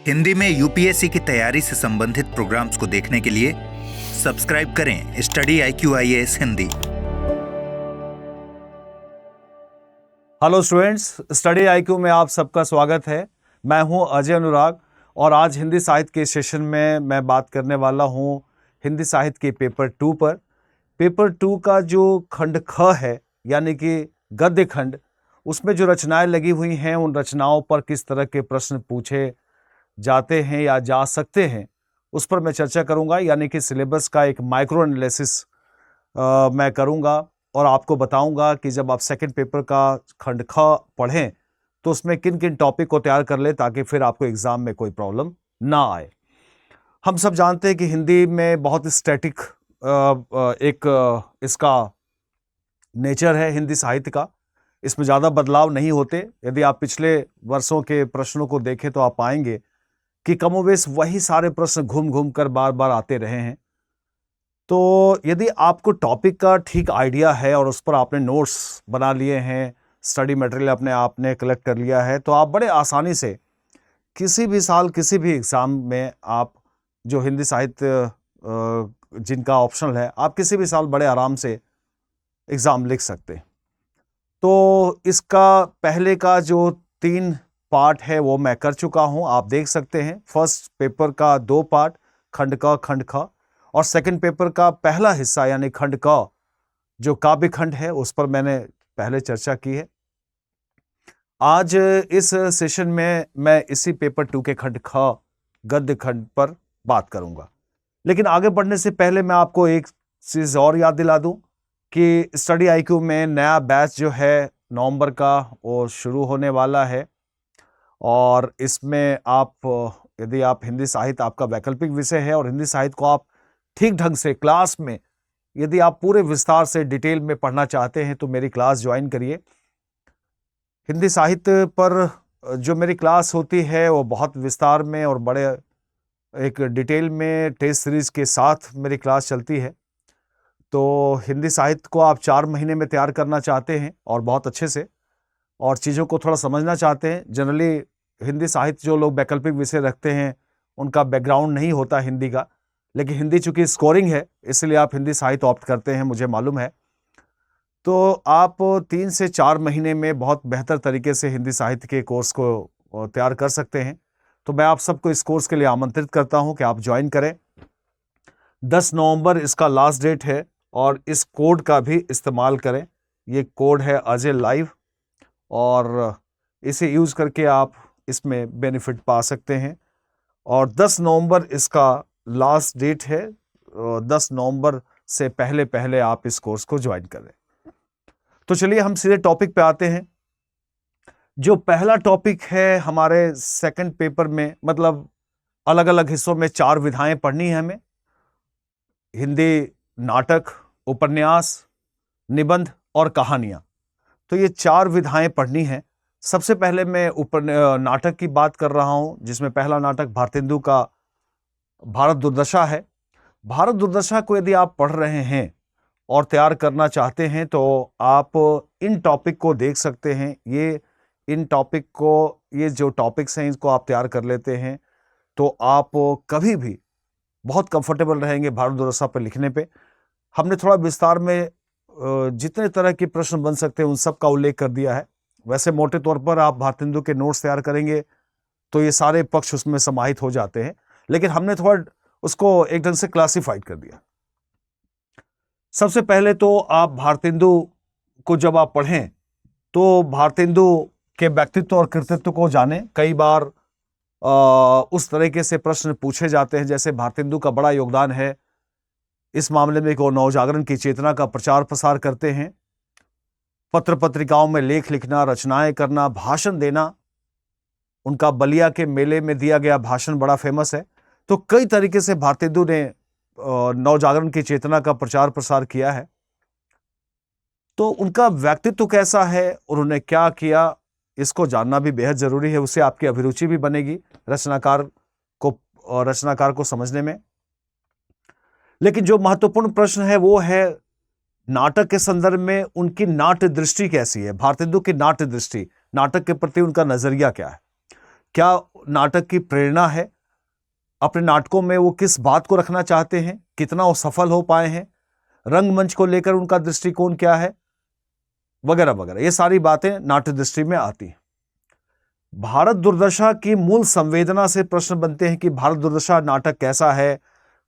हिंदी में यूपीएससी की तैयारी से संबंधित प्रोग्राम्स को देखने के लिए सब्सक्राइब करें study IQ IAS Hindi. Hello students, study IQ में आप सबका स्वागत है। मैं हूं अजय अनुराग और आज हिंदी साहित्य के सेशन में मैं बात करने वाला हूं हिंदी साहित्य के पेपर 2 पर। पेपर 2 का जो खंड ख है यानी कि गद्य खंड, उसमें जो रचनाएं लगी हुई हैं उन रचनाओं पर किस तरह के प्रश्न पूछे जाते हैं या जा सकते हैं उस पर मैं चर्चा करूंगा। यानी कि सिलेबस का एक माइक्रो एनालिसिस मैं करूंगा और आपको बताऊंगा कि जब आप सेकंड पेपर का खंड ख पढ़ें तो उसमें किन किन टॉपिक को तैयार कर ले ताकि फिर आपको एग्जाम में कोई प्रॉब्लम ना आए। हम सब जानते हैं कि हिंदी में बहुत स्टैटिक इसका नेचर है हिंदी साहित्य का। इसमें ज़्यादा बदलाव नहीं होते। यदि आप पिछले वर्षों के प्रश्नों को देखें तो आप पाएंगे कि कमोबेश वही सारे प्रश्न घूम घूम कर बार बार आते रहे हैं। तो यदि आपको टॉपिक का ठीक आइडिया है और उस पर आपने नोट्स बना लिए हैं, स्टडी मटेरियल अपने आपने कलेक्ट कर लिया है, तो आप बड़े आसानी से किसी भी साल किसी भी एग्ज़ाम में आप जो हिंदी साहित्य जिनका ऑप्शनल है, आप किसी भी साल बड़े आराम से एग्ज़ाम लिख सकते हैं। तो इसका पहले का जो 3 पार्ट है वो मैं कर चुका हूं, आप देख सकते हैं। फर्स्ट पेपर का 2 पार्ट, खंड क खंड ख, और सेकंड पेपर का पहला हिस्सा यानी खंड क जो काव्य खंड है उस पर मैंने पहले चर्चा की है। आज इस सेशन में मैं इसी पेपर 2 के खंड ख गद्य खंड पर बात करूंगा। लेकिन आगे बढ़ने से पहले मैं आपको एक चीज और याद दिला दूं कि स्टडी IQ में नया बैच जो है नवंबर का वो शुरू होने वाला है और इसमें आप यदि आप हिंदी साहित्य आपका वैकल्पिक विषय है और हिंदी साहित्य को आप ठीक ढंग से क्लास में यदि आप पूरे विस्तार से डिटेल में पढ़ना चाहते हैं तो मेरी क्लास ज्वाइन करिए। हिंदी साहित्य पर जो मेरी क्लास होती है वो बहुत विस्तार में और बड़े एक डिटेल में टेस्ट सीरीज के साथ मेरी क्लास चलती है। तो हिंदी साहित्य को आप 4 महीने में तैयार करना चाहते हैं और बहुत अच्छे से और चीज़ों को थोड़ा समझना चाहते हैं। जनरली हिंदी साहित्य जो लोग वैकल्पिक विषय रखते हैं उनका बैकग्राउंड नहीं होता हिंदी का, लेकिन हिंदी चूंकि स्कोरिंग है इसलिए आप हिंदी साहित्य ऑप्ट करते हैं, मुझे मालूम है। तो आप 3 से 4 महीने में बहुत बेहतर तरीके से हिंदी साहित्य के कोर्स को तैयार कर सकते हैं। तो मैं आप सबको इस कोर्स के लिए आमंत्रित करता हूं कि आप ज्वाइन करें। 10 नवंबर इसका लास्ट डेट है और इस कोड का भी इस्तेमाल करें। ये कोड है अजय लाइव और इसे यूज़ करके आप इसमें बेनिफिट पा सकते हैं। और 10 नवंबर इसका लास्ट डेट है। 10 नवंबर से पहले पहले आप इस कोर्स को ज्वाइन करें। तो चलिए हम सीधे टॉपिक पे आते हैं। जो पहला टॉपिक है हमारे सेकंड पेपर में, मतलब अलग अलग हिस्सों में 4 विधाएं पढ़नी है हमें। हिंदी नाटक, उपन्यास, निबंध और कहानियां। तो ये 4 विधाएं पढ़नी हैं। सबसे पहले मैं नाटक की बात कर रहा हूं जिसमें पहला नाटक भारतेंदु का भारत दुर्दशा है। भारत दुर्दशा को यदि आप पढ़ रहे हैं और तैयार करना चाहते हैं तो आप इन टॉपिक को देख सकते हैं। ये जो टॉपिक्स हैं इनको आप तैयार कर लेते हैं तो आप कभी भी बहुत कंफर्टेबल रहेंगे भारत दुर्दशा पर लिखने पे। हमने थोड़ा विस्तार में जितने तरह के प्रश्न बन सकते हैं उन सब का उल्लेख कर दिया है। वैसे मोटे तौर पर आप भारतेंदु के नोट्स तैयार करेंगे तो ये सारे पक्ष उसमें समाहित हो जाते हैं, लेकिन हमने थोड़ा उसको एक ढंग से क्लासिफाइड कर दिया। सबसे पहले तो आप भारतेंदु को जब आप पढ़ें तो भारतेंदु के व्यक्तित्व और कृतित्व को जानें। कई बार उस तरीके से प्रश्न पूछे जाते हैं जैसे भारतेंदु का बड़ा योगदान है इस मामले में कि वो नवजागरण की चेतना का प्रचार प्रसार करते हैं। पत्र पत्रिकाओं में लेख लिखना, रचनाएं करना, भाषण देना। उनका बलिया के मेले में दिया गया भाषण बड़ा फेमस है। तो कई तरीके से भारतेंदु ने नवजागरण की चेतना का प्रचार प्रसार किया है। तो उनका व्यक्तित्व कैसा है, उन्होंने क्या किया, इसको जानना भी बेहद जरूरी है। उससे आपकी अभिरुचि भी बनेगी रचनाकार को समझने में। लेकिन जो महत्वपूर्ण प्रश्न है वो है नाटक के संदर्भ में उनकी नाट्य दृष्टि कैसी है। भारतेंदु की नाट्य दृष्टि, नाटक के प्रति उनका नजरिया क्या है। क्या नाटक की प्रेरणा है, अपने नाटकों में वो किस बात को रखना चाहते हैं, कितना वो सफल हो पाए हैं, रंगमंच को लेकर उनका दृष्टिकोण क्या है, वगैरह वगैरह। ये सारी बातें नाट्य दृष्टि में आती हैं। भारत दुर्दशा की मूल संवेदना से प्रश्न बनते हैं कि भारत दुर्दशा नाटक कैसा है,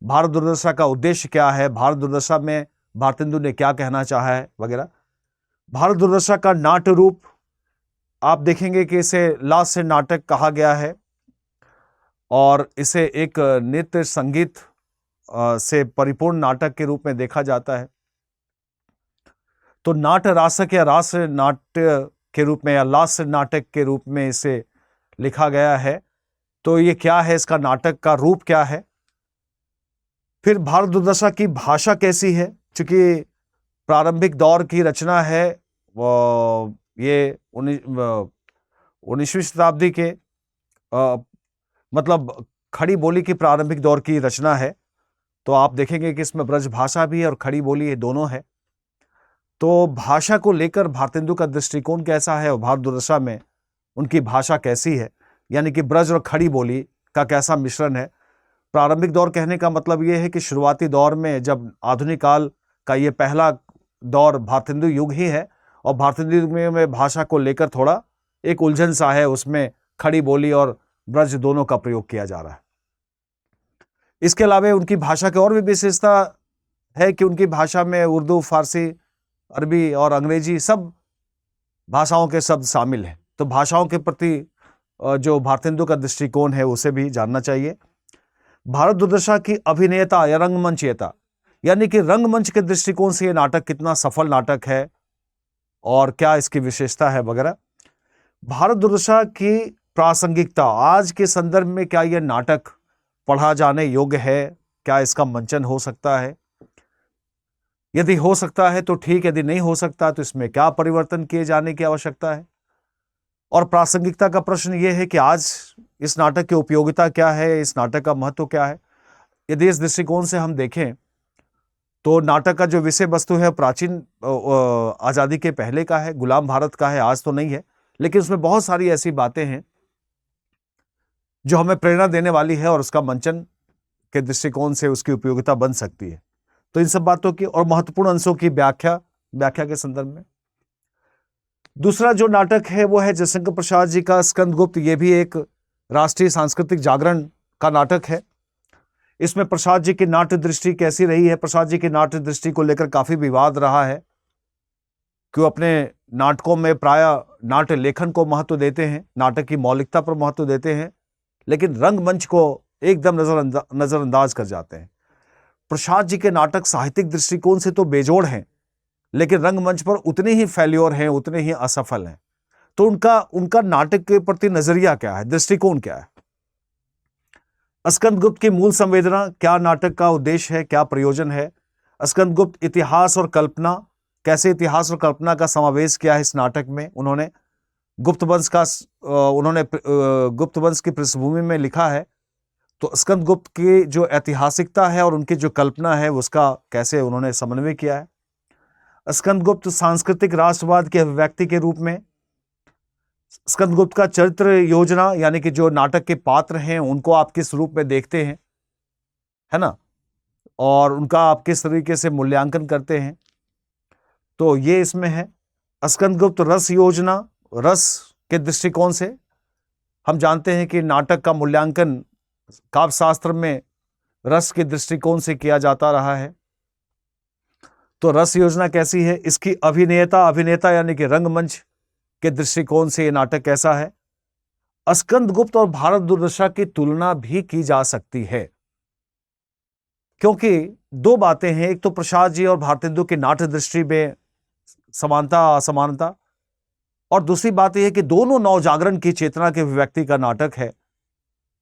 भारत दुर्दशा का उद्देश्य क्या है, भारत दुर्दशा में भारतेंदु ने क्या कहना चाहा है, वगैरह। भारत दुर्दशा का नाट्य रूप आप देखेंगे कि इसे लास्य नाटक कहा गया है और इसे एक नृत्य संगीत से परिपूर्ण नाटक के रूप में देखा जाता है। तो नाट्य रासक या रास नाट्य के रूप में या लास्य नाटक के रूप में इसे लिखा गया है। तो ये क्या है, इसका नाटक का रूप क्या है। फिर भारत दुर्दशा की भाषा कैसी है, चूंकि प्रारंभिक दौर की रचना है, ये 19वीं शताब्दी के मतलब खड़ी बोली की प्रारंभिक दौर की रचना है। तो आप देखेंगे कि इसमें ब्रज भाषा भी है और खड़ी बोली ये दोनों है। तो भाषा को लेकर भारतेंदु का दृष्टिकोण कैसा है और भारत दुर्दशा में उनकी भाषा कैसी है, यानी कि ब्रज और खड़ी बोली का कैसा मिश्रण है। प्रारंभिक दौर कहने का मतलब ये है कि शुरुआती दौर में, जब आधुनिक काल का ये पहला दौर भारतेंदु युग ही है और भारतेंदु युग में भाषा को लेकर थोड़ा एक उलझन सा है, उसमें खड़ी बोली और ब्रज दोनों का प्रयोग किया जा रहा है। इसके अलावा उनकी भाषा की और भी विशेषता है कि उनकी भाषा में उर्दू, फारसी, अरबी और अंग्रेजी सब भाषाओं के शब्द शामिल हैं। तो भाषाओं के प्रति जो भारतेंदु का दृष्टिकोण है उसे भी जानना चाहिए। भारत दुर्दशा की अभिनेता या रंगमंचीयता, यानी कि रंगमंच के दृष्टिकोण से ये नाटक कितना सफल नाटक है और क्या इसकी विशेषता है, वगैरह। भारत दुर्दशा की प्रासंगिकता, आज के संदर्भ में क्या यह नाटक पढ़ा जाने योग्य है, क्या इसका मंचन हो सकता है, यदि हो सकता है तो ठीक, यदि नहीं हो सकता तो इसमें क्या परिवर्तन किए जाने की आवश्यकता है। और प्रासंगिकता का प्रश्न यह है कि आज इस नाटक की उपयोगिता क्या है, इस नाटक का महत्व क्या है। यदि इस दृष्टिकोण से हम देखें तो नाटक का जो विषय वस्तु है प्राचीन आजादी के पहले का है, गुलाम भारत का है, आज तो नहीं है, लेकिन उसमें बहुत सारी ऐसी बातें हैं जो हमें प्रेरणा देने वाली है और उसका मंचन के दृष्टिकोण से उसकी उपयोगिता बन सकती है। तो इन सब बातों की और महत्वपूर्ण अंशों की व्याख्या के संदर्भ में दूसरा जो नाटक है वो है जयशंकर प्रसाद जी का स्कंदगुप्त। ये भी एक राष्ट्रीय सांस्कृतिक जागरण का नाटक है। इसमें प्रसाद जी की नाट्य दृष्टि कैसी रही है, प्रसाद जी की नाट्य दृष्टि को लेकर काफी विवाद रहा है कि वो अपने नाटकों में प्रायः नाट्य लेखन को महत्व देते हैं, नाटक की मौलिकता पर महत्व देते हैं, लेकिन रंगमंच को एकदम नजरअंदाज कर जाते हैं। प्रसाद जी के नाटक साहित्यिक दृष्टिकोण से तो बेजोड़ हैं, लेकिन रंगमंच पर उतने ही फेल्योर हैं, उतने ही असफल हैं। तो उनका नाटक के प्रति नजरिया क्या है, दृष्टिकोण क्या है। स्कंदगुप्त की मूल संवेदना, क्या नाटक का उद्देश्य है, क्या प्रयोजन है। स्कंदगुप्त इतिहास और कल्पना, कैसे इतिहास और कल्पना का समावेश किया है इस नाटक में। उन्होंने गुप्त वंश की पृष्ठभूमि में लिखा है, तो स्कंदगुप्त की जो ऐतिहासिकता है और उनकी जो कल्पना है उसका कैसे उन्होंने समन्वय किया है। स्कंदगुप्त सांस्कृतिक राष्ट्रवाद के अभिव्यक्ति के रूप में, स्कंदगुप्त का चरित्र योजना, यानी कि जो नाटक के पात्र हैं उनको आप किस रूप में देखते हैं, है ना, और उनका आप किस तरीके से मूल्यांकन करते हैं, तो ये इसमें है। स्कंदगुप्त रस योजना, रस के दृष्टिकोण से हम जानते हैं कि नाटक का मूल्यांकन काव्य शास्त्र में रस के दृष्टिकोण से किया जाता रहा है। तो रस योजना कैसी है, इसकी अभिनेता यानी कि रंगमंच के दृष्टिकोण से ये नाटक कैसा है। स्कंदगुप्त और भारत दुर्दशा की तुलना भी की जा सकती है, क्योंकि दो बातें हैं, एक तो प्रसाद जी और भारतेंदु की नाट्य दृष्टि में समानता असमानता, और दूसरी बात यह है कि दोनों नवजागरण की चेतना के अभिव्यक्ति का नाटक है।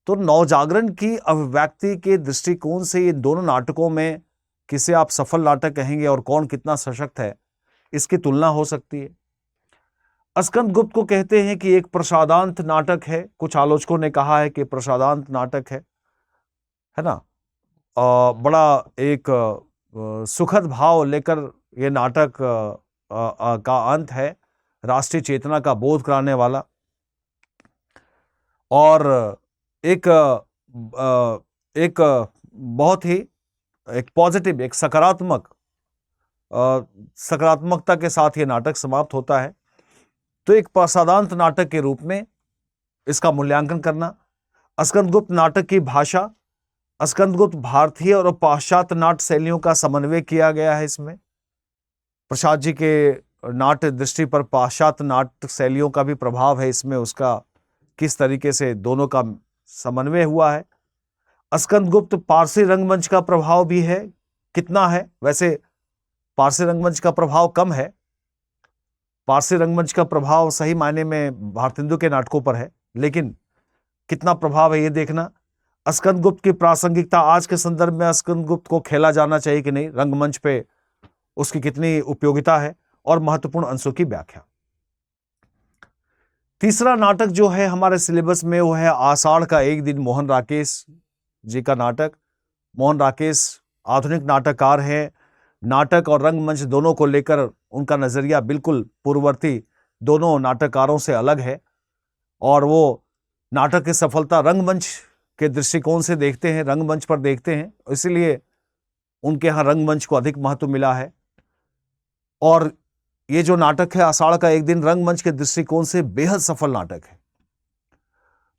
तो नवजागरण की अभिव्यक्ति के दृष्टिकोण से ये दोनों नाटकों में किसे आप सफल नाटक कहेंगे और कौन कितना सशक्त है, इसकी तुलना हो सकती है। स्कंदगुप्त को कहते हैं कि एक प्रसादांत नाटक है, कुछ आलोचकों ने कहा है कि प्रसादांत नाटक है ना, बड़ा एक सुखद भाव लेकर ये नाटक का अंत है, राष्ट्रीय चेतना का बोध कराने वाला। और एक एक बहुत ही एक पॉजिटिव, एक सकारात्मकता के साथ ये नाटक समाप्त होता है। तो एक प्रसादांत नाटक के रूप में इसका मूल्यांकन करना, स्कंदगुप्त नाटक की भाषा, स्कंदगुप्त भारतीय और पाश्चात्य नाट्य शैलियों का समन्वय किया गया है। इसमें प्रसाद जी के नाट्य दृष्टि पर पाश्चात्य नाट्य शैलियों का भी प्रभाव है, इसमें उसका किस तरीके से दोनों का समन्वय हुआ है। स्कंदगुप्त पारसी रंगमंच का प्रभाव भी है, कितना है? वैसे पारसी रंगमंच का प्रभाव कम है, पारसी रंगमंच का प्रभाव सही मायने में भारतेंदु के नाटकों पर है, लेकिन कितना प्रभाव है ये देखना। स्कंदगुप्त की प्रासंगिकता, आज के संदर्भ में स्कंदगुप्त को खेला जाना चाहिए कि नहीं, रंगमंच पे उसकी कितनी उपयोगिता है, और महत्वपूर्ण अंशों की व्याख्या। तीसरा नाटक जो है हमारे सिलेबस में वो है आषाढ़ का एक दिन, मोहन राकेश जी का नाटक। मोहन राकेश आधुनिक नाटककार हैं, नाटक और रंगमंच दोनों को लेकर उनका नजरिया बिल्कुल पूर्ववर्ती दोनों नाटककारों से अलग है, और वो नाटक की सफलता रंगमंच के दृष्टिकोण से देखते हैं, रंगमंच पर देखते हैं, इसलिए उनके यहाँ रंगमंच को अधिक महत्व मिला है। और ये जो नाटक है आषाढ़ का एक दिन, रंगमंच के दृष्टिकोण से बेहद सफल नाटक है।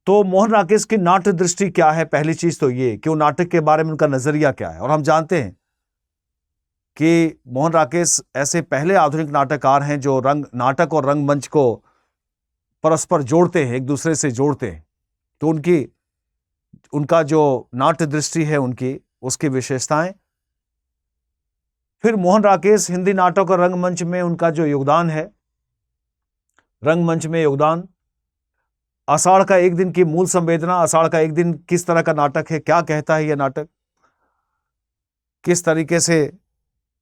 तो मोहन राकेश की नाट्य दृष्टि क्या है? पहली चीज तो ये कि वो नाटक के बारे में उनका नजरिया क्या है। और हम जानते हैं कि मोहन राकेश ऐसे पहले आधुनिक नाटककार हैं जो नाटक और रंगमंच को परस्पर जोड़ते हैं, एक दूसरे से जोड़ते हैं। तो उनका जो नाट्य दृष्टि है, उसकी विशेषताएं। फिर मोहन राकेश हिंदी नाटक और रंगमंच में उनका जो योगदान है, रंगमंच में योगदान, आषाढ़ का एक दिन की मूल संवेदना, आषाढ़ का एक दिन किस तरह का नाटक है, क्या कहता है यह नाटक, किस तरीके से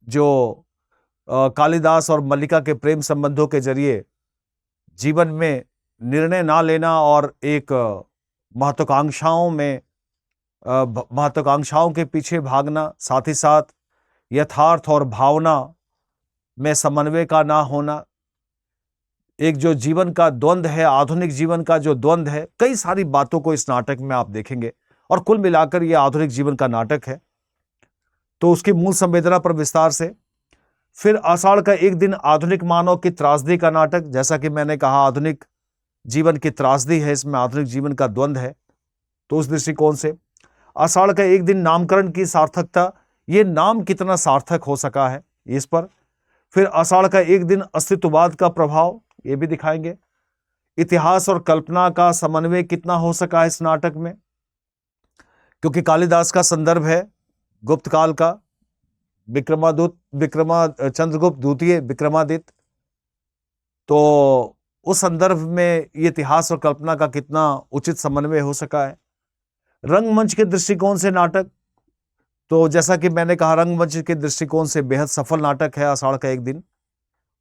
जो कालिदास और मल्लिका के प्रेम संबंधों के जरिए जीवन में निर्णय ना लेना और एक महत्वाकांक्षाओं के पीछे भागना, साथ ही साथ यथार्थ और भावना में समन्वय का ना होना, एक जो जीवन का द्वंद्व है, आधुनिक जीवन का जो द्वंद्व है, कई सारी बातों को इस नाटक में आप देखेंगे। और कुल मिलाकर यह आधुनिक जीवन का नाटक है, तो उसकी मूल संवेदना पर विस्तार से। फिर आषाढ़ का एक दिन आधुनिक मानव की त्रासदी का नाटक, जैसा कि मैंने कहा आधुनिक जीवन की त्रासदी है, इसमें आधुनिक जीवन का द्वंद्व है, तो उस दृष्टिकोण से। आषाढ़ का एक दिन नामकरण की सार्थकता, ये नाम कितना सार्थक हो सका है इस पर। फिर आषाढ़ का एक दिन अस्तित्ववाद का प्रभाव, ये भी दिखाएंगे। इतिहास और कल्पना का समन्वय कितना हो सका है इस नाटक में, क्योंकि कालिदास का संदर्भ है गुप्त काल का, चंद्रगुप्त द्वितीय विक्रमादित्य, तो उस संदर्भ में ये इतिहास और कल्पना का कितना उचित समन्वय हो सका है। रंगमंच के दृष्टिकोण से नाटक, तो जैसा कि मैंने कहा रंगमंच के दृष्टिकोण से बेहद सफल नाटक है आषाढ़ का एक दिन,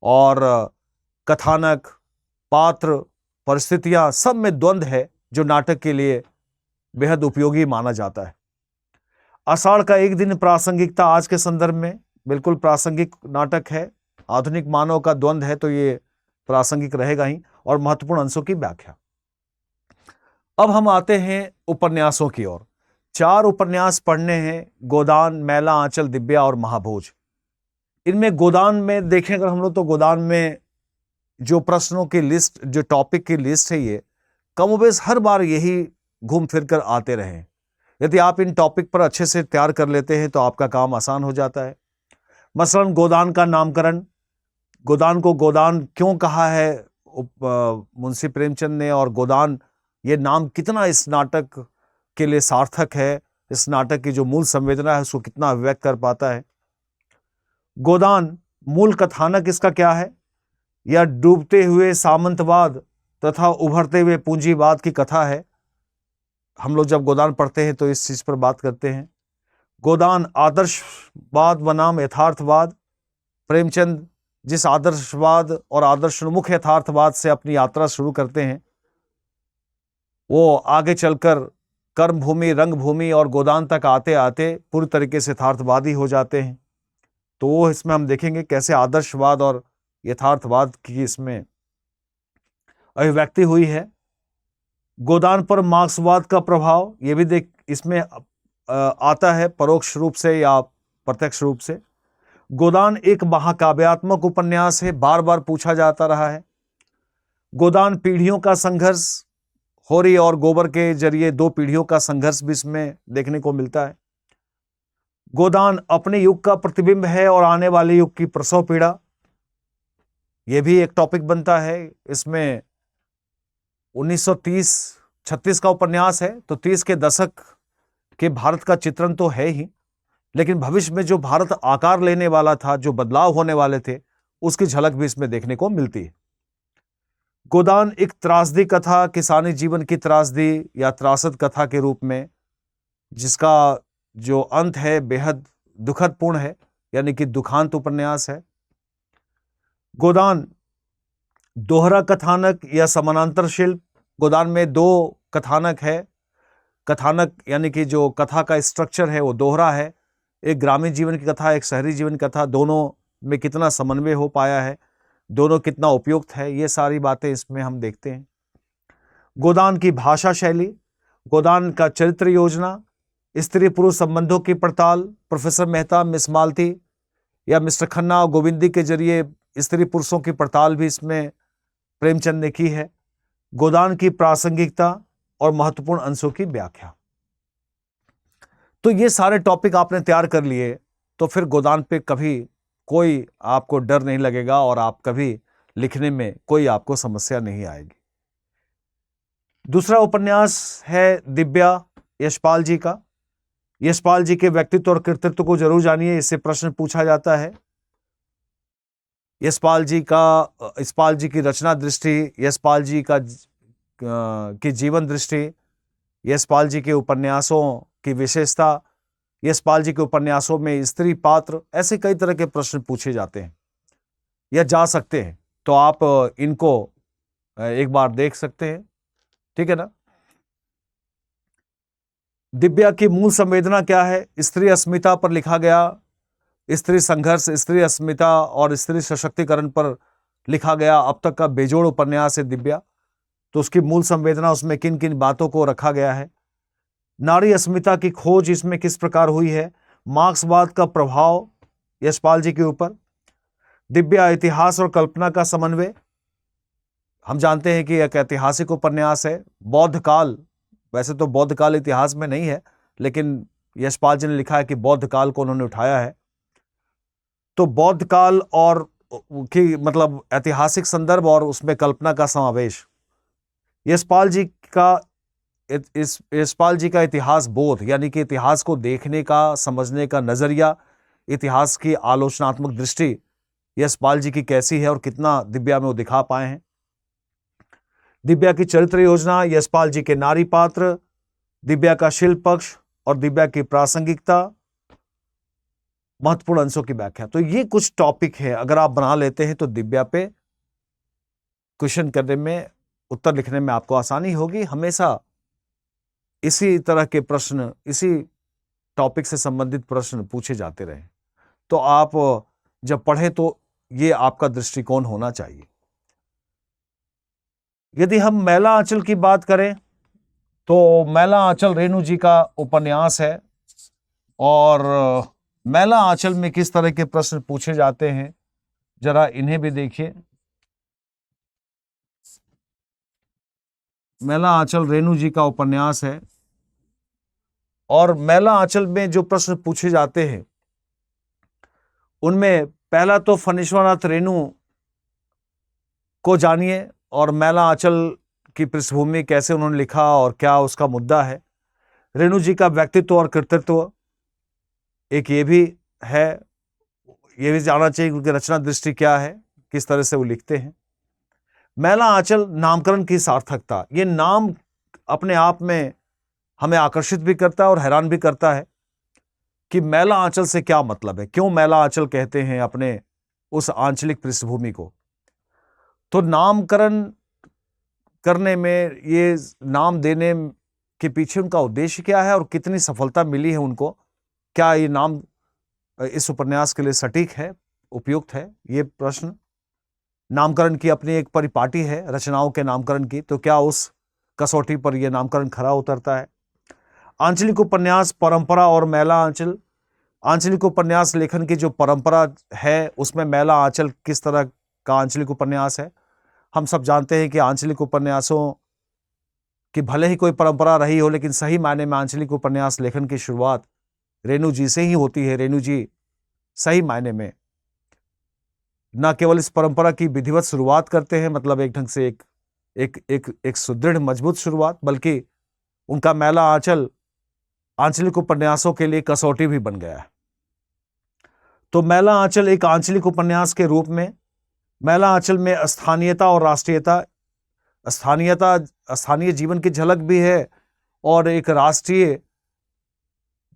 और कथानक, पात्र, परिस्थितियां सब में द्वंद्व है जो नाटक के लिए बेहद उपयोगी माना जाता है। आषाढ़ का एक दिन प्रासंगिकता, आज के संदर्भ में बिल्कुल प्रासंगिक नाटक है, आधुनिक मानव का द्वंद्व है, तो ये प्रासंगिक रहेगा ही। और महत्वपूर्ण अंशों की व्याख्या। अब हम आते हैं उपन्यासों की ओर। 4 उपन्यास पढ़ने हैं, गोदान, मैला आंचल, दिव्या और महाभोज। इनमें गोदान में देखें अगर हम लोग, तो गोदान में जो प्रश्नों की लिस्ट, जो टॉपिक की लिस्ट है, ये कमोबेश हर बार यही घूम फिर कर आते रहे। यदि आप इन टॉपिक पर अच्छे से तैयार कर लेते हैं तो आपका काम आसान हो जाता है। मसलन गोदान का नामकरण, गोदान को गोदान क्यों कहा है मुंशी प्रेमचंद ने, और गोदान ये नाम कितना इस नाटक के लिए सार्थक है, इस नाटक की जो मूल संवेदना है उसको कितना अभिव्यक्त कर पाता है। गोदान मूल कथानक इसका क्या है? यह डूबते हुए सामंतवाद तथा उभरते हुए पूंजीवाद की कथा है। हम लोग जब गोदान पढ़ते हैं तो इस चीज पर बात करते हैं। गोदान आदर्शवाद बनाम यथार्थवाद, प्रेमचंद जिस आदर्शवाद और आदर्शोन्मुख यथार्थवाद से अपनी यात्रा शुरू करते हैं, वो आगे चलकर कर्मभूमि, रंगभूमि और गोदान तक आते आते पूरी तरीके से यथार्थवादी हो जाते हैं। तो वो इसमें हम देखेंगे कैसे आदर्शवाद और यथार्थवाद की इसमें अभिव्यक्ति हुई है। गोदान पर मार्क्सवाद का प्रभाव, ये भी देख इसमें आता है परोक्ष रूप से या प्रत्यक्ष रूप से। गोदान एक महाकाव्यात्मक उपन्यास है, बार बार पूछा जाता रहा है। गोदान पीढ़ियों का संघर्ष, होरी और गोबर के जरिए दो पीढ़ियों का संघर्ष भी इसमें देखने को मिलता है। गोदान अपने युग का प्रतिबिंब है और आने वाले युग की प्रसव पीड़ा, यह भी एक टॉपिक बनता है। इसमें 1930-36 का उपन्यास है, तो 30 के दशक के भारत का चित्रण तो है ही, लेकिन भविष्य में जो भारत आकार लेने वाला था, जो बदलाव होने वाले थे, उसकी झलक भी इसमें देखने को मिलती है। गोदान एक त्रासदी कथा, किसानी जीवन की त्रासदी या त्रासद कथा के रूप में, जिसका जो अंत है बेहद दुखद पूर्ण है, यानी कि दुखांत उपन्यास है। गोदान दोहरा कथानक या समानांतर शिल्प, गोदान में दो कथानक है। कथानक यानी कि जो कथा का स्ट्रक्चर है वो दोहरा है, एक ग्रामीण जीवन की कथा, एक शहरी जीवन की कथा, दोनों में कितना समन्वय हो पाया है, दोनों कितना उपयुक्त है, ये सारी बातें इसमें हम देखते हैं। गोदान की भाषा शैली, गोदान का चरित्र योजना, स्त्री पुरुष संबंधों की पड़ताल, प्रोफेसर मेहता, मिस मालती या मिस्टर खन्ना और गोविंदी के जरिए स्त्री पुरुषों की पड़ताल भी इसमें प्रेमचंद ने की है। गोदान की प्रासंगिकता और महत्वपूर्ण अंशों की व्याख्या। तो ये सारे टॉपिक आपने तैयार कर लिए, तो फिर गोदान पे कभी कोई आपको डर नहीं लगेगा और आप कभी लिखने में कोई आपको समस्या नहीं आएगी। दूसरा उपन्यास है दिव्या यशपाल जी का। यशपाल जी के व्यक्तित्व और कृतित्व को जरूर जानिए, इससे प्रश्न पूछा जाता है। यशपाल जी की रचना दृष्टि, यशपाल जी की जीवन दृष्टि, यशपाल जी के उपन्यासों की विशेषता, यशपाल जी के उपन्यासों में स्त्री पात्र, ऐसे कई तरह के प्रश्न पूछे जाते हैं या जा सकते हैं, तो आप इनको एक बार देख सकते हैं, ठीक है ना। दिव्या की मूल संवेदना क्या है? स्त्री अस्मिता पर लिखा गया, स्त्री संघर्ष, स्त्री अस्मिता और स्त्री सशक्तिकरण पर लिखा गया अब तक का बेजोड़ उपन्यास है दिव्या। तो उसकी मूल संवेदना, उसमें किन किन बातों को रखा गया है। नारी अस्मिता की खोज इसमें किस प्रकार हुई है। मार्क्सवाद का प्रभाव यशपाल जी के ऊपर। दिव्या इतिहास और कल्पना का समन्वय। हम जानते हैं कि एक ऐतिहासिक उपन्यास है। बौद्ध काल, वैसे तो बौद्ध काल इतिहास में नहीं है, लेकिन यशपाल जी ने लिखा है कि बौद्ध काल को उन्होंने उठाया है। तो बौद्ध काल और की मतलब ऐतिहासिक संदर्भ और उसमें कल्पना का समावेश। यशपाल जी का इतिहास बोध, यानी कि इतिहास को देखने का, समझने का नजरिया, इतिहास की आलोचनात्मक दृष्टि यशपाल जी की कैसी है और कितना दिव्या में वो दिखा पाए हैं। दिव्या की चरित्र योजना, यशपाल जी के नारी पात्र, दिव्या का शिल्प पक्ष और दिव्या की प्रासंगिकता, महत्वपूर्ण अंशों की व्याख्या। तो ये कुछ टॉपिक है, अगर आप बना लेते हैं तो दिव्या पे क्वेश्चन करने में, उत्तर लिखने में आपको आसानी होगी। हमेशा इसी तरह के प्रश्न, इसी टॉपिक से संबंधित प्रश्न पूछे जाते रहे, तो आप जब पढ़ें तो ये आपका दृष्टिकोण होना चाहिए। यदि हम मैला आंचल की बात करें तो मैला आंचल रेणु जी का उपन्यास है, और मैला आंचल में किस तरह के प्रश्न पूछे जाते हैं जरा इन्हें भी देखिए। मैला आंचल रेणु जी का उपन्यास है, और मैला आंचल में जो प्रश्न पूछे जाते हैं उनमें पहला तो फणीश्वरनाथ रेणु को जानिए और मैला आंचल की पृष्ठभूमि, कैसे उन्होंने लिखा और क्या उसका मुद्दा है। रेणु जी का व्यक्तित्व और कृतित्व एक ये भी है, ये भी जानना चाहिए उनकी रचना दृष्टि क्या है, किस तरह से वो लिखते हैं। मैला आंचल नामकरण की सार्थकता, ये नाम अपने आप में हमें आकर्षित भी करता है और हैरान भी करता है कि मैला आंचल से क्या मतलब है, क्यों मैला आंचल कहते हैं अपने उस आंचलिक पृष्ठभूमि को। तो नामकरण करने में, ये नाम देने के पीछे उनका उद्देश्य क्या है और कितनी सफलता मिली है उनको, क्या ये नाम इस उपन्यास के लिए सटीक है, उपयुक्त है, ये प्रश्न। नामकरण की अपनी एक परिपाटी है रचनाओं के नामकरण की, तो क्या उस कसौटी पर यह नामकरण खरा उतरता है। आंचलिक उपन्यास परंपरा और मैला आंचल। आंचलिक उपन्यास लेखन की जो परंपरा है उसमें मैला आंचल किस तरह का आंचलिक उपन्यास है। हम सब जानते हैं कि आंचलिक उपन्यासों कि भले ही कोई परंपरा रही हो, लेकिन सही मायने में आंचलिक उपन्यास लेखन की शुरुआत रेणु जी से ही होती है। रेणु जी सही मायने में न केवल इस परंपरा की विधिवत शुरुआत करते हैं, मतलब एक ढंग से एक सुदृढ़ मजबूत शुरुआत, बल्कि उनका मैला आंचल आंचलिक उपन्यासों के लिए कसौटी भी बन गया है। तो मैला आंचल एक आंचलिक उपन्यास के रूप में, मैला आंचल में स्थानीयता और राष्ट्रीयता, स्थानीय जीवन की झलक भी है और एक राष्ट्रीय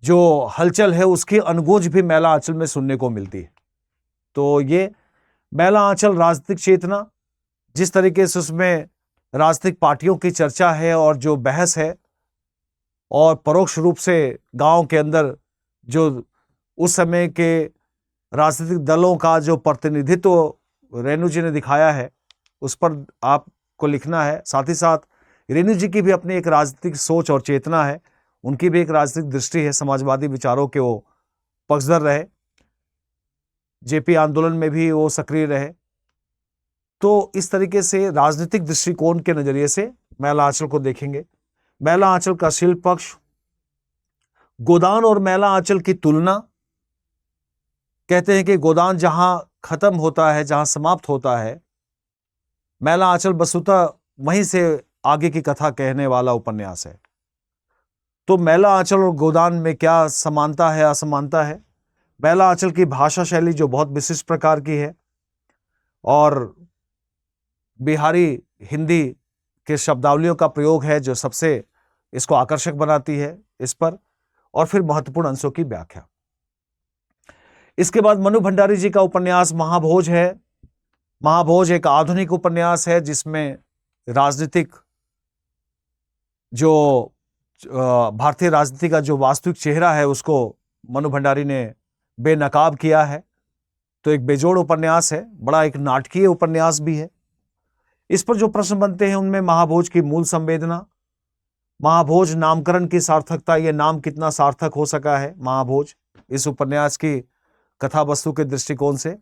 जो हलचल है उसकी अनगूंज भी मैला आंचल में सुनने को मिलती है। तो ये मैला आंचल राजनीतिक चेतना, जिस तरीके से उसमें राजनीतिक पार्टियों की चर्चा है और जो बहस है, और परोक्ष रूप से गांव के अंदर जो उस समय के राजनीतिक दलों का जो प्रतिनिधित्व रेणु जी ने दिखाया है, उस पर आपको लिखना है। साथ ही साथ रेणु जी की भी अपनी एक राजनीतिक सोच और चेतना है, उनकी भी एक राजनीतिक दृष्टि है, समाजवादी विचारों के वो पक्षधर रहे, जेपी आंदोलन में भी वो सक्रिय रहे। तो इस तरीके से राजनीतिक दृष्टिकोण के नजरिए से मैला आंचल को देखेंगे। मैला आंचल का शिल्प पक्ष, गोदान और मैला आंचल की तुलना। कहते हैं कि गोदान जहां खत्म होता है, जहां समाप्त होता है, मैला आंचल वस्तुतः वहीं से आगे की कथा कहने वाला उपन्यास है। तो मैला आंचल और गोदान में क्या समानता है, असमानता है। मैला आंचल की भाषा शैली जो बहुत विशिष्ट प्रकार की है और बिहारी हिंदी के शब्दावलियों का प्रयोग है जो सबसे इसको आकर्षक बनाती है इस पर, और फिर महत्वपूर्ण अंशों की व्याख्या। इसके बाद मनु भंडारी जी का उपन्यास महाभोज है। महाभोज एक आधुनिक उपन्यास है जिसमें राजनीतिक जो भारतीय राजनीति का जो वास्तविक चेहरा है उसको मनु भंडारी ने बेनकाब किया है। तो एक बेजोड़ उपन्यास है, बड़ा एक नाटकीय उपन्यास भी है। इस पर जो प्रश्न बनते हैं उनमें महाभोज की मूल संवेदना, महाभोज नामकरण की सार्थकता, यह नाम कितना सार्थक हो सका है महाभोज इस उपन्यास की कथा वस्तु के दृष्टिकोण से,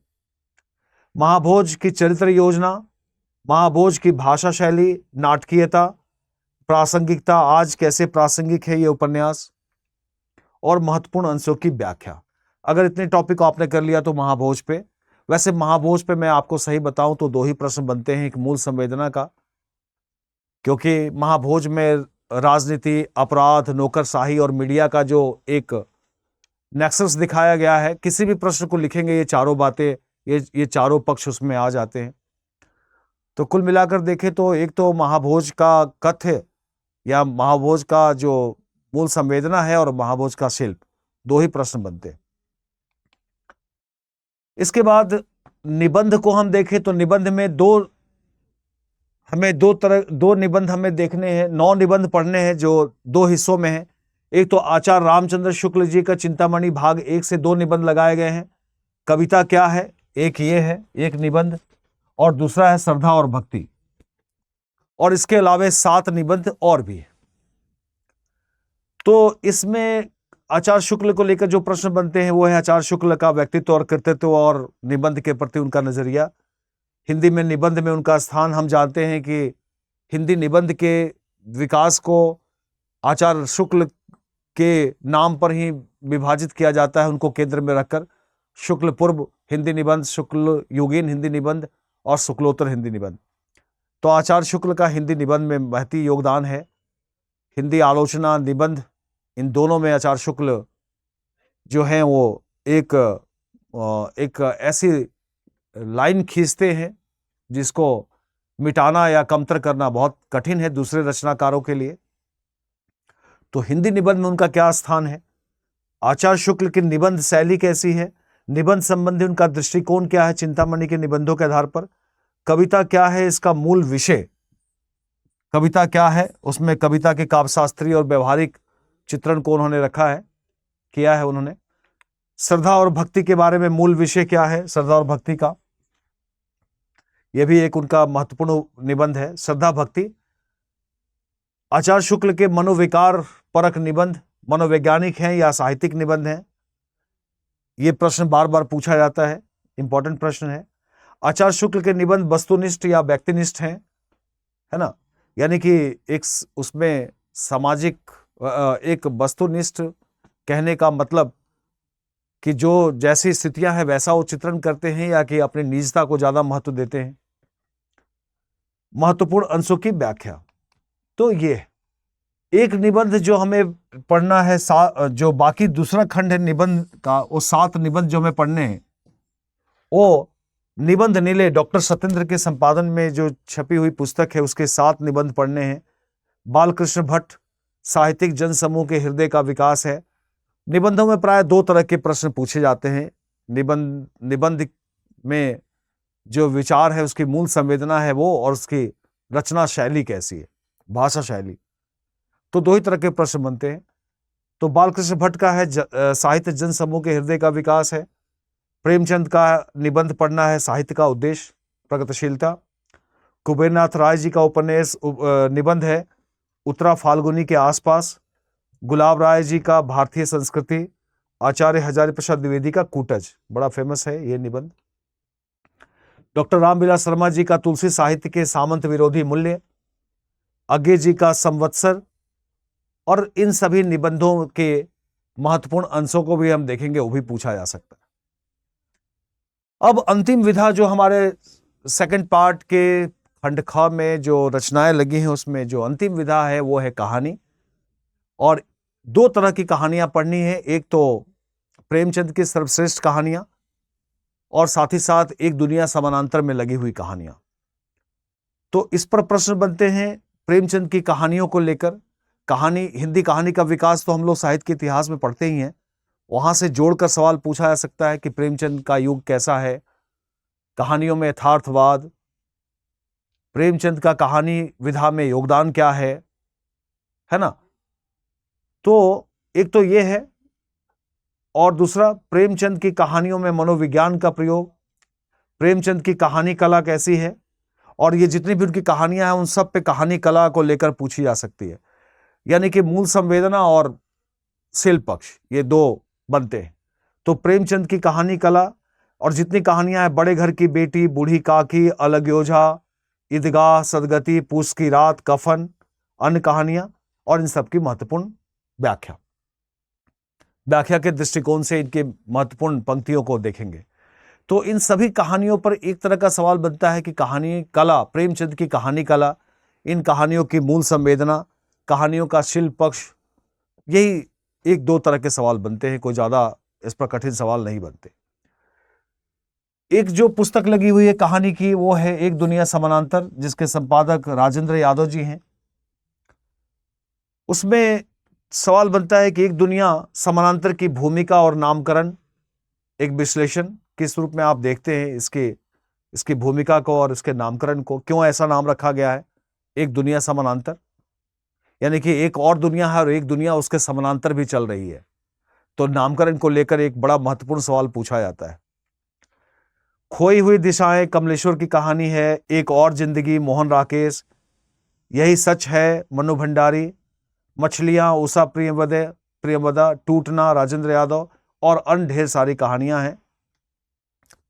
महाभोज की चरित्र योजना, महाभोज की भाषा शैली, नाटकीयता, प्रासंगिकता, आज कैसे प्रासंगिक है ये उपन्यास, और महत्वपूर्ण अंशों की व्याख्या। अगर इतने टॉपिक आपने कर लिया तो महाभोज पे, वैसे महाभोज पे मैं आपको सही बताऊं तो दो ही प्रश्न बनते हैं, एक मूल संवेदना का, क्योंकि महाभोज में राजनीति, अपराध, नौकरशाही और मीडिया का जो एक नेक्सस दिखाया गया है। किसी भी प्रश्न को लिखेंगे ये चारों बातें, ये चारों पक्ष उसमें आ जाते हैं। तो कुल मिलाकर देखें तो एक तो महाभोज का कथ्य या महाभोज का जो मूल संवेदना है और महाभोज का शिल्प, दो ही प्रश्न बनते हैं। इसके बाद निबंध को हम देखें तो निबंध में दो निबंध हमें देखने हैं, 9 निबंध पढ़ने हैं जो 2 हिस्सों में हैं। एक तो आचार्य रामचंद्र शुक्ल जी का चिंतामणि भाग 1 से 2 निबंध लगाए गए हैं। कविता क्या है, एक ये है एक निबंध, और दूसरा है श्रद्धा और भक्ति, और इसके अलावा 7 निबंध और भी है। तो इसमें आचार्य शुक्ल को लेकर जो प्रश्न बनते हैं वो है आचार्य शुक्ल का व्यक्तित्व और कृतित्व और निबंध के प्रति उनका नजरिया। हिंदी में निबंध में उनका स्थान, हम जानते हैं कि हिंदी निबंध के विकास को आचार्य शुक्ल के नाम पर ही विभाजित किया जाता है, उनको केंद्र में रखकर। शुक्ल पूर्व हिंदी निबंध, शुक्ल युगीन हिंदी निबंध और शुक्लोत्तर हिंदी निबंध। तो आचार्य शुक्ल का हिंदी निबंध में महती योगदान है। हिंदी आलोचना, निबंध, इन दोनों में आचार्य शुक्ल जो हैं वो एक ऐसी लाइन खींचते हैं जिसको मिटाना या कमतर करना बहुत कठिन है दूसरे रचनाकारों के लिए। तो हिंदी निबंध में उनका क्या स्थान है, आचार्य शुक्ल की निबंध शैली कैसी है, निबंध संबंधी उनका दृष्टिकोण क्या है चिंतामणि के निबंधों के आधार पर, कविता क्या है, इसका मूल विषय कविता क्या है, उसमें कविता के काव्यशास्त्री और व्यवहारिक चित्रण को उन्होंने रखा है, किया है उन्होंने। श्रद्धा और भक्ति के बारे में मूल विषय क्या है, श्रद्धा और भक्ति का, यह भी एक उनका महत्वपूर्ण निबंध है। श्रद्धा भक्ति आचार्य शुक्ल के मनोविकार परक निबंध मनोवैज्ञानिक हैं या साहित्यिक निबंध हैं? ये प्रश्न बार बार पूछा जाता है, इंपॉर्टेंट प्रश्न है। आचार्य शुक्ल के निबंध वस्तुनिष्ठ या व्यक्तिनिष्ठ हैं, है ना? यानी कि एक उसमें सामाजिक एक वस्तुनिष्ठ कहने का मतलब कि जो जैसी स्थितियां हैं वैसा वो चित्रण करते हैं या कि अपनी निजता को ज्यादा महत्व देते हैं। महत्वपूर्ण अंशों की व्याख्या। तो ये एक निबंध जो हमें पढ़ना है, जो बाकी दूसरा खंड है निबंध का, वो 7 निबंध जो हमें पढ़ने हैं वो निबंध नीले डॉक्टर सत्येंद्र के संपादन में जो छपी हुई पुस्तक है उसके 7 निबंध पढ़ने हैं। बालकृष्ण भट्ट साहित्यिक जनसमूह के हृदय का विकास है। निबंधों में प्राय 2 तरह के प्रश्न पूछे जाते हैं। निबंध में जो विचार है उसकी मूल संवेदना है वो, और उसकी रचना शैली कैसी है, भाषा शैली। तो 2 ही तरह के प्रश्न बनते हैं। तो बालकृष्ण भट्ट का है साहित्य जनसमूह के हृदय का विकास है। प्रेमचंद का निबंध पढ़ना है साहित्य का उद्देश्य, प्रगतिशीलता। कुबेरनाथ राय जी का उपन्यास निबंध है उत्तरा फाल्गुनी के आसपास। गुलाब राय जी का भारतीय संस्कृति। आचार्य हजारी प्रसाद द्विवेदी का कूटज, बड़ा फेमस है ये निबंध। डॉक्टर रामविलास शर्मा जी का तुलसी साहित्य के सामंत विरोधी मूल्य। अज्ञे जी का संवत्सर। और इन सभी निबंधों के महत्वपूर्ण अंशों को भी हम देखेंगे, वो भी पूछा जा सकता है। अब अंतिम विधा जो हमारे सेकंड पार्ट के खंड ख में जो रचनाएं लगी हैं उसमें जो अंतिम विधा है वो है कहानी। और 2 तरह की कहानियां पढ़नी है, एक तो प्रेमचंद की सर्वश्रेष्ठ कहानियां और साथ ही साथ एक दुनिया समानांतर में लगी हुई कहानियां। तो इस पर प्रश्न बनते हैं प्रेमचंद की कहानियों को लेकर। कहानी, हिंदी कहानी का विकास तो हम लोग साहित्य के इतिहास में पढ़ते ही हैं, वहां से जोड़कर सवाल पूछा जा सकता है कि प्रेमचंद का युग कैसा है, कहानियों में यथार्थवाद, प्रेमचंद का कहानी विधा में योगदान क्या है ना? तो एक तो ये है, और दूसरा प्रेमचंद की कहानियों में मनोविज्ञान का प्रयोग, प्रेमचंद की कहानी कला कैसी है, और ये जितनी भी उनकी कहानियां हैं उन सब पे कहानी कला को लेकर पूछी जा सकती है। यानी कि मूल संवेदना और शिल्प पक्ष, ये 2 बनते हैं। तो प्रेमचंद की कहानी कला और जितनी कहानियां हैं, बड़े घर की बेटी, बूढ़ी काकी, अलग योझा, ईदगाह, सदगति, पूस की रात, कफन, अन्य कहानियां, और इन सब की महत्वपूर्ण व्याख्या के दृष्टिकोण से इनके महत्वपूर्ण पंक्तियों को देखेंगे। तो इन सभी कहानियों पर एक तरह का सवाल बनता है कि कहानी कला, प्रेमचंद की कहानी कला, इन कहानियों की मूल संवेदना, कहानियों का शिल्प पक्ष, यही 1-2 तरह के सवाल बनते हैं, कोई ज्यादा इस पर कठिन सवाल नहीं बनते। एक जो पुस्तक लगी हुई है कहानी की वो है एक दुनिया समानांतर, जिसके संपादक राजेंद्र यादव जी हैं। उसमें सवाल बनता है कि एक दुनिया समानांतर की भूमिका और नामकरण, एक विश्लेषण किस रूप में आप देखते हैं इसकी भूमिका को और इसके नामकरण को, क्यों ऐसा नाम रखा गया है एक दुनिया समानांतर? यानी कि एक और दुनिया है और एक दुनिया उसके समानांतर भी चल रही है, तो नामकरण को लेकर एक बड़ा महत्वपूर्ण सवाल पूछा जाता है। खोई हुई दिशाएं कमलेश्वर की कहानी है। एक और जिंदगी मोहन राकेश, यही सच है मनु भंडारी, मछलियां उषा प्रियंवदा, टूटना राजेंद्र यादव, और अन्य ढेर सारी कहानियां हैं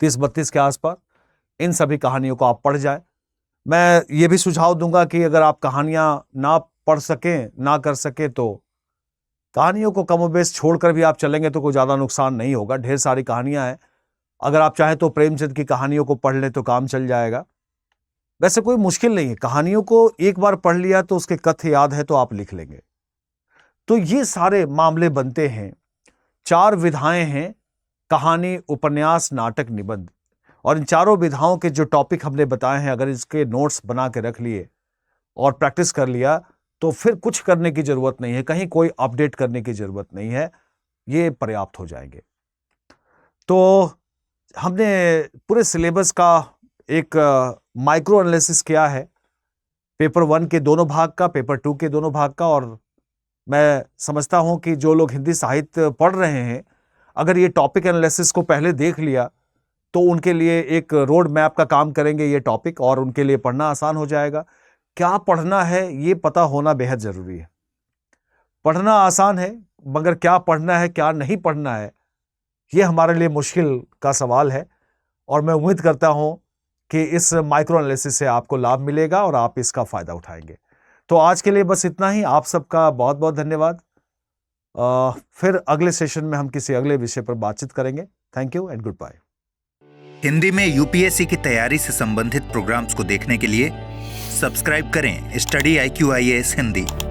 30-32 के आसपास। इन सभी कहानियों को आप पढ़ जाए। मैं ये भी सुझाव दूंगा कि अगर आप कहानियां ना पढ़ सकें, ना कर सके, तो कहानियों को कमोबेश छोड़कर भी आप चलेंगे तो कोई ज्यादा नुकसान नहीं होगा। ढेर सारी कहानियां हैं, अगर आप चाहें तो प्रेमचंद की कहानियों को पढ़ लें तो काम चल जाएगा। वैसे कोई मुश्किल नहीं है, कहानियों को एक बार पढ़ लिया तो उसके कथ्य याद है तो आप लिख लेंगे। तो ये सारे मामले बनते हैं। 4 विधाएं हैं, कहानी, उपन्यास, नाटक, निबंध, और इन चारों विधाओं के जो टॉपिक हमने बताए हैं, अगर इसके नोट्स बना के रख लिए और प्रैक्टिस कर लिया तो फिर कुछ करने की जरूरत नहीं है, कहीं कोई अपडेट करने की जरूरत नहीं है, ये पर्याप्त हो जाएंगे। तो हमने पूरे सिलेबस का एक माइक्रो एनालिसिस किया है, पेपर 1 के दोनों भाग का, पेपर 2 के दोनों भाग का। और मैं समझता हूं कि जो लोग हिंदी साहित्य पढ़ रहे हैं, अगर ये टॉपिक एनालिसिस को पहले देख लिया तो उनके लिए एक रोड मैप का काम करेंगे ये टॉपिक, और उनके लिए पढ़ना आसान हो जाएगा। क्या पढ़ना है ये पता होना बेहद जरूरी है। पढ़ना आसान है, मगर क्या पढ़ना है क्या नहीं पढ़ना है ये हमारे लिए मुश्किल का सवाल है। और मैं उम्मीद करता हूं कि इस माइक्रो एनालिसिस से आपको लाभ मिलेगा और आप इसका फायदा उठाएंगे। तो आज के लिए बस इतना ही। आप सबका बहुत बहुत धन्यवाद। फिर अगले सेशन में हम किसी अगले विषय पर बातचीत करेंगे। Thank you and good bye. Hindi में यूपीएससी की तैयारी से संबंधित प्रोग्राम्स को देखने के लिए सब्सक्राइब करें स्टडी IQ IAS हिंदी।